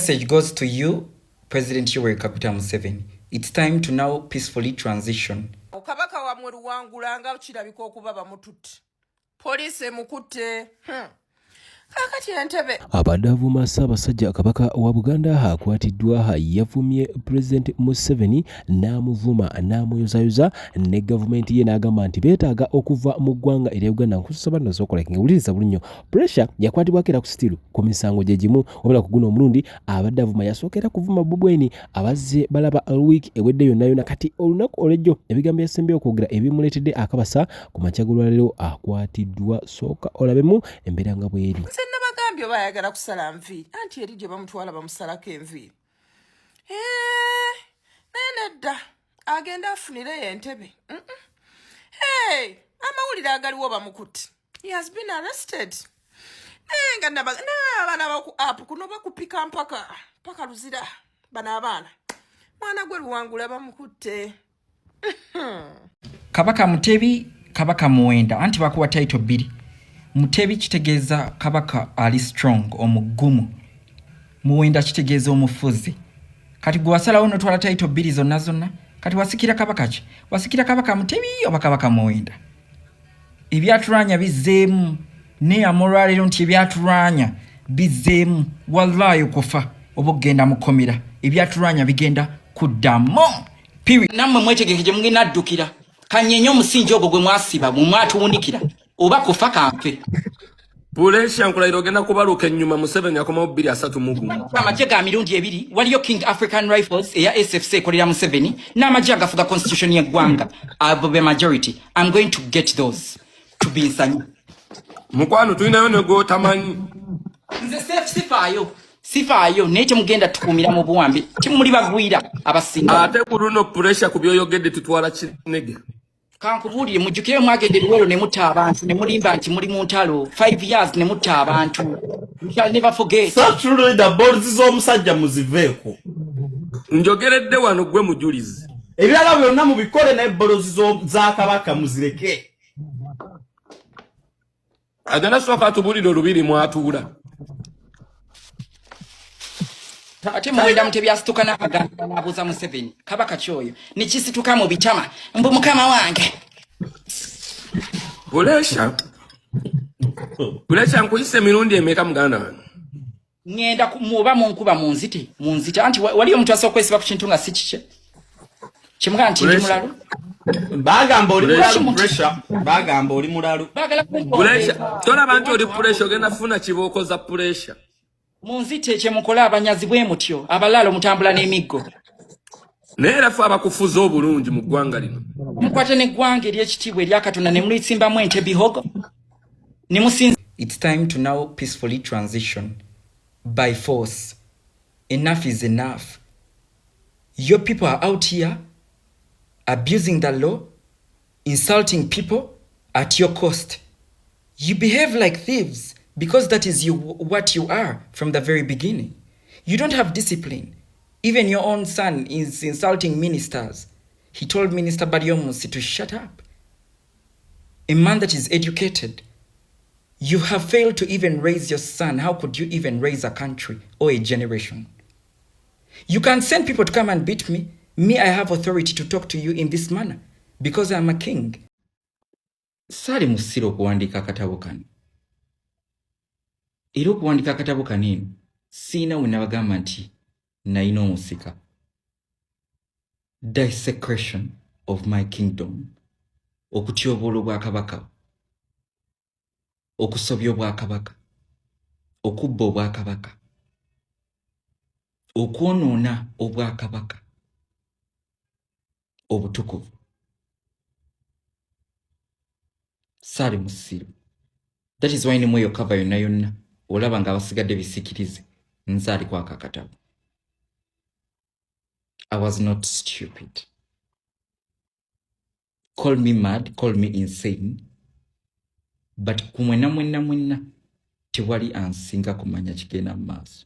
message goes to you, President Yoweri Kaguta Museveni. It's time to now peacefully transition. Kabaka wa mweruwangulanga kirabika okuba bamututte. Police emukutte. Kakati entebe. Abadde avuma Ssabasajja Kabaka wa Buganda Akwatidwa yavumye President Museveni n'amuvuma n'amuyozaayoza ne gavumenti ye n'agamba nti beetaaga okuva mu ggwanga erya Uganda nkusaba n'osokola ngewuliriza bulunyo. Pressure yakwatibwako era ku sitiru ku misango gye gimu wabula ku guno omulundi abadde avuma yasookera kuvuma bubweni abazze balaba week ewedde yonna kati olunaku olw'ejjo ebigambo yasembeyo okwogera ebimuleetedde akabasa ku makya g'olwaleero akwatiddwa. Sooka olabemu embeera nga bw'eri. Nabagambye oba ayagala kusala nviiri anti eri gye bamutwala bamusalako enviiri. Nedda agenda afunire entebe. Amawulire agaliwo bamukutte. He has been arrested. Nga n'abaana baku apu kuno bakupika mpaka luzira bano abaana. Mwana gwe Luwangula bamukutte. Kabaka Mutebi, Kabaka Muwenda, anti bakuwa title bbiri. Mutebi kitegeeza Kabaka ali strong omugumu. Muwenda kitegeeza omufuzi. Kati gwe wasalawo n'otwala title bbiri zonna kati wasikira Kabaka ki? Wasikira Kabaka Mutebi oba Kabaka Muwenda? Ebyaturanya bizzeemu ne amolwaliro nti ebyaturanya bizzeemu wallahi okufa oba okugenda mukomera ebyaturanya bigenda kuddamu. Piwi nammwe mwetegeke gye mugenda addukira kanyenye omusingi ogwo gwe mwasiba mu mwatuwunikira oba kufa kampe. Pressure nkulayiro ogenda kubaluka ennyuma Museveni akomawo 231. Amagye ga mirundi 2 waliyo King African Rifles eya SFC ekolera Museveni n'amagye agafuga constitution y'eggwanga abo be majority. I'm going to get those to be nsanyi. Mukwano tulinayo nego tamanyi. Nze sifaayo naye temugenda tukuumira mu buwambi timuli bagwira abasinga. Ate ku luno Pressure ku byoyogedde tutwala kinege. Kankubuulire mujjukire mwagende Luwero ne mutta abantu ne mulimba nti muli mu ntalo 5 years ne mutta abantu. You shall never forget. Certainly the boards z'omusajja muziveeko. Njogeredde wano gwe mujulizi. Ebirala byonna mubikole naye bolozi za Kabaka muzireke. Agana soka tubuliro lubiri mwatuula. Ate Muwenda Mutebi asituka n'agamba n'abuuza Museveni Kabaka kyoyo nikisituka mu bitama mbu mukama wange. Pressure nkuyise mirundi emeka muganda wange. Ngenda muba munkuba munzite anti wali omuntu asooka kwesiba ku kintu nga si kikye kimugamba nti ndi mulalu. Bagamba oli mulalu Pressure. Bagamba oli mulalu. Pressure tolaba nti oli Pressure ogenda funa kibooko za Pressure. Munzite ekye mukola abanyazi bwe mutyo abalalo mutambula n'emiggo. Neera fu abakufuza obulungi mu ggwanga lino. Mukwate n'eggwanga ery'ekitiibwa erya Katonda ne mulitsimbamu ente bihogo. It's time to now peacefully transition by force. Enough is enough. Your people are out here abusing the law, insulting people at your cost. You behave like thieves because that is what you are from the very beginning. You don't have discipline. Even your own son is insulting ministers. He told Minister Baryomusi to shut up. A man that is educated. You have failed to even raise your son. How could you even raise a country or a generation? You can send people to come and beat me. Me, I have authority to talk to you in this manner because I'm a king. Sali musiro kuandika katabo kano. Era okuwandika akatabo kanino siina we nabagamba nti nalina omusika. Desecration of my kingdom. Okutyoboola obwakabaka. Okusobya obwakabaka. Okubba obwakabaka. Okwonoona obwakabaka. Obutukuvu. Sali musiro. That is why nimwe yokava yonna olaba nga abasigadde bisikirize nzaali kwaka akatabo. I was not stupid. Call me mad, call me insane. But kumwena tewali ansinga kumanya kigenda mu maaso.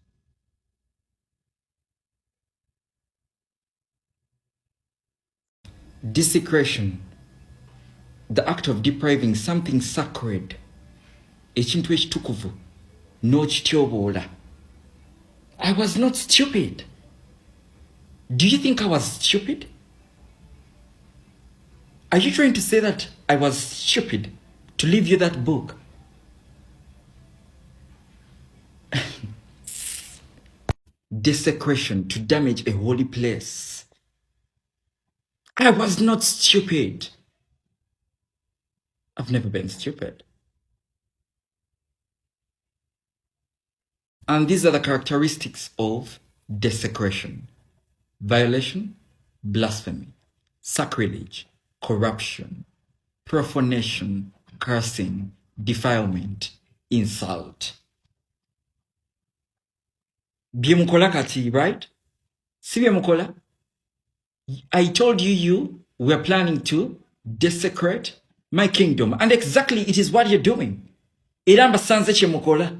Desecration. The act of depriving something sacred. Ekintu ekitukuvu n'okityoboola I was not stupid. Do you think I was stupid? Are you trying to say that I was stupid to leave you that book? Desecration to damage a holy place. I was not stupid. I've never been stupid. And these are the characteristics of desecration: violation, blasphemy, sacrilege, corruption, profanation, cursing, defilement, insult. Byemukola kati, right? Si byemukola? I told you were planning to desecrate my kingdom, and exactly it is what you're doing. Era mbasanze kyemukola.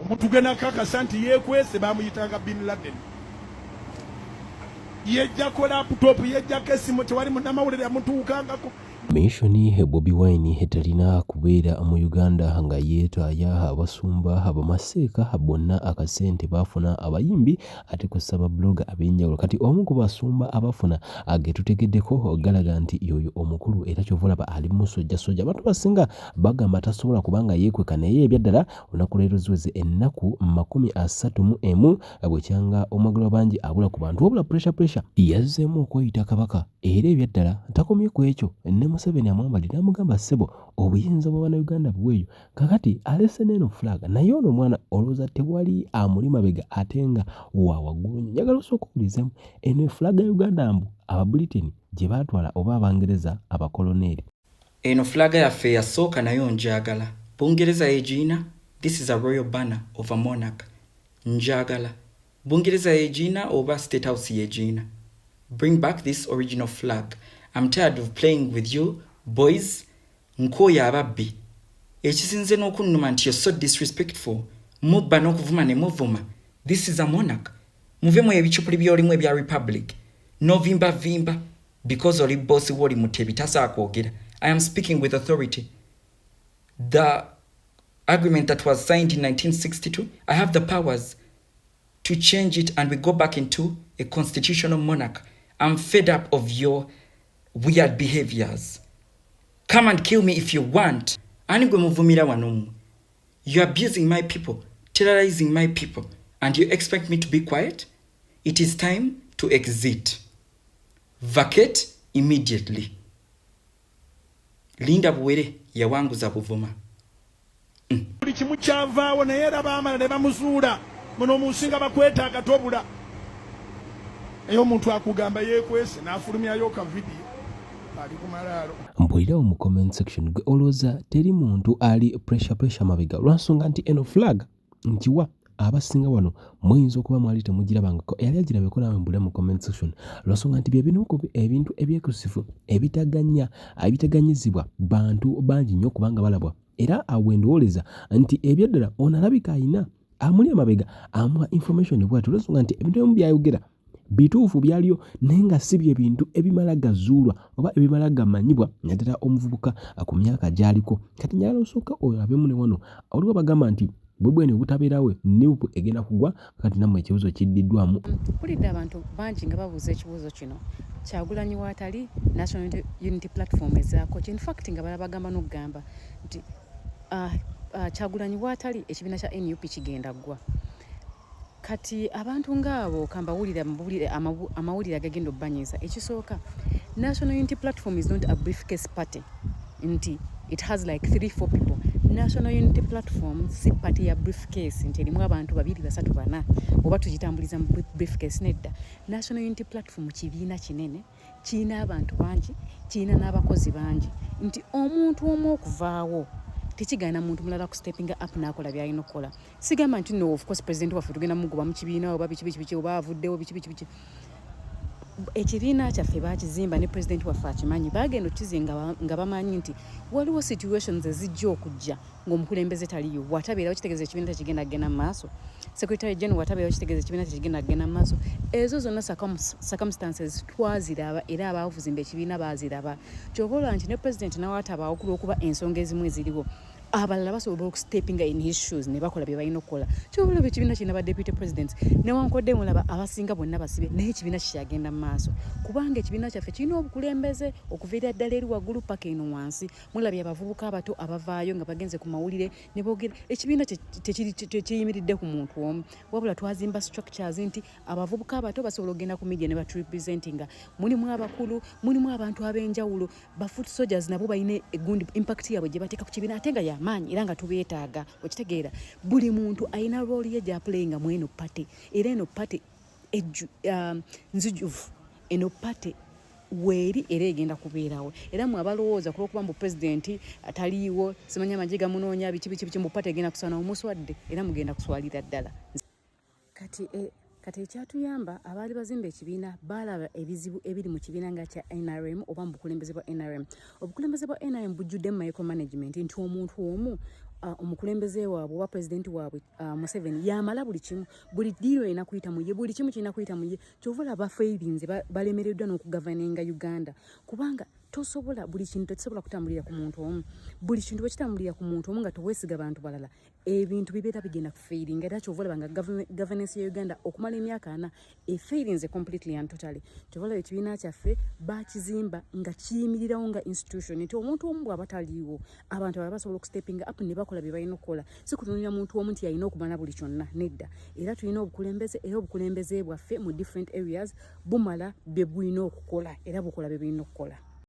Mutugena kakasa nti yekwese bamuyitanga Bin Laden. Yejjako laptop, yejjako essimu, tewali munnamawulire yamutuukangako. Mishoni Bobi Wine talina kubeera mu Uganda nga yeetaaya abasumba abamaseeka bonna akasente bafuna abayimbi ate kusaba blogger ab'enjawulo. Kati omu ku basumba abafuna agetutegeddeko galaga nti yoyo omukulu era kyovulaba ali musojja. Abantu basinga bagamba tasobola kubanga yeekweka naye ebyaddala olunaku leero ziweze ennaku 31 bwekyanga omwagala bangi abula ku bantu wabula pressure yazzeemu okweyita Kabaka era ebyaddala takomye ku ekyo ne Museveni amwambali n'amugamba ssebo obuyinza bw'Abannayuganda buweeyo kakati alese n'eno flag naye ono omwana olowooza tewali amuli mabega ate nga wa waggulu. Njagala osooka okuwulizemu eno flag ya Uganda mbu Ababritain gye baatwala oba Abangereza abakoloneri. Eno flag yaffe yasooka nayo njagala. Bungereza egiina, this is a royal banner of a monarch. Njagala. Bungereza egiina oba State House yegiina. Bring back this original flag. I'm tired of playing with you, boys. Nkoya ababbi. Ekisinze n'okunnuma nti you're so disrespectful. Mubba n'okuvuma ne muvuma. This is a monarch. Muvemu ebicupuli by'olimu ebya republic. No vimba because oli boss woli mutebi tasakwogera. I am speaking with authority. The agreement that was signed in 1962, I have the powers to change it and we go back into a constitutional monarch. I'm fed up of your weird behaviors. Come and kill me if you want. Anigwe muvumira wanomu. You're abusing my people, terrorizing my people, and you expect me to be quiet? It is time to exit. Vacate immediately. Linda Buwere yawanguza Buvuma. Buli kimu kyavaawo naye era baamala ne bamuzuula muno mu nsinga bakwetaaga tobula. Eyo omuntu akugamba yeekwese n'afulumyayo ka vidiyo ali ku malaalo. Mpulirawo mu comment section gwe olowooza teri muntu ali pressure mabega lwansonga nti eno flag nkiwa abasinga wano muyinza okuba mwali temugirabangako yali agirabeko nawe mbule mu comment section lwansonga nti byebinuko ebintu ebyekusifu ebiteganyizibwa bantu bangi nnyo kubanga balabwa era awendooleza nti ebyaddala onalabika ayina amuli amabega amuwa information bwatu lwansonga nti ebintu ebimu byayogera bituufu byaliyo naye nga si bye bintu ebimala gazuulwa oba ebimala gamanyibwa naddala omuvubuka ku myaka gy'aliko. Kati njagala osooka oyo abemu ne wano oliwo bagamba nti bwebwene obutabeerawe niupu egenda kugwa kati nammwe ekibuuzo kiddiddwamu. Mpulidde abantu bangi nga babuuza ekibuuzo kino Kyagulanyi waatali National Unity Platform ezaako in fact nga balaba bagamba n'okugamba nti Kyagulanyi waatali ekibiina kya NUP kigenda ggwa. Kati abantu ng'abo kambawulira amawulire agagenda obbanyiza. Ekisooka National Unity Platform is not a briefcase party nti it has like 3-4 people. National Unity Platform si party ya briefcase nti erimu abantu 2-3-4 oba tugitambuliza mu briefcase nedda. National Unity Platform kibiina kinene kiina abantu bangi kiina n'abakozi bangi nti omuntu omu okuvaawo tekigaana muntu mulala ku stepping up n'akola by'alina okukola. Sigamba nti no of course president waffe tugenda mugoba mu kibiina oba biki oba avuddewo biki. Ekibiina kyaffe baakizimba ne president waffe akimanyi baagenda okizinga nga bamanyi nti waliwo situations ezijja okujja ng'omukulembeze taliyo watabeerawo kitegeeza ekibiina tekigenda kgenda mu maaso. Secretary General watabeerawo kitegeeza ekibiina tekigenda kgenda mu maaso. Ezo zonna circumstances twaziraba era abaavuzimba ekibiina baaziraba. Kyobola nti ne president nawe atabaawo kulw'okuba ensonga ezimu eziriwo. abalala basobola okusteppinga in his shoes ne bakola bye balina okukola. Kyobola ekibiina kino ba deputy presidents newankubadde mulaba abasinga bonna basibe naye ekibiina kikyagenda mu maaso kubanga ekibiina kyaffe kirina obukulembeze okuviira ddala eri waggulu paka eno wansi. Mulabye abavubuka abato abavaayo nga bagenze ku mawulire ne boogera ekibiina tekiyimiridde ku muntu omu wabula twazimba structures nti abavubuka abato basobola okugenda ku media ne baturepresentinga. Mulimu abakulu, mulimu abantu ab'enjawulo, ba foot soldiers nabo balina egundi impact yaabwe gye bateeka ku kibiina ate nga y'amaanyi era nga tubeetaaga. Okitegeera buli muntu alina rooli ye gy'apulayinga mu eno pate era eno pate nzijuvu eno pate weeri era egenda kubeerawo era mwe abalowooza kulwokuba mbu pulezidenti ataliiwo simanya amagye gamunoonya biki mu pate egenda kuswana omuswadde era mugenda kuswalira ddala. Kati ekyatuyamba abaali bazimba ekibiina baalaba ebizibu ebiri mu kibiina nga kya NRM oba mu bukulembeze bwa NRM. Obukulembeze bwa NRM bujjudde mu micromanagement nti omuntu omu omukulembeze waabwe oba pulezidenti waabwe Museveni yamala buli kimu, buli ddiiro erina kuyita mu ye, buli kimu kirina kuyita mu ye. Kyova olaba fairinze balemereddwa n'okugavaninga Uganda kubanga tosobola buli kintu tekisobola kutambulira ku muntu omu. Buli kintu bwe kitambulira ku muntu omu nga toweesiga bantu balala ebintu bibeera bigenda kufairinga era kyova olaba nga governance ya Uganda okumala emyaka 4 efairinze completely and totally. Kyova olaba ekibiina kyaffe bakizimba nga kiyimirirawo nga institution nti omuntu omu bw'aba taliiwo abantu baba basobola okusteppinga up ne bakola bye balina okukola. Si kutunulira muntu omu nti alina okumala buli kyonna, nedda. Era tulina obukulembeze era obukulembeze bwaffe mu different areas bumala bye bulina okukola era bukola bye bulina okukola.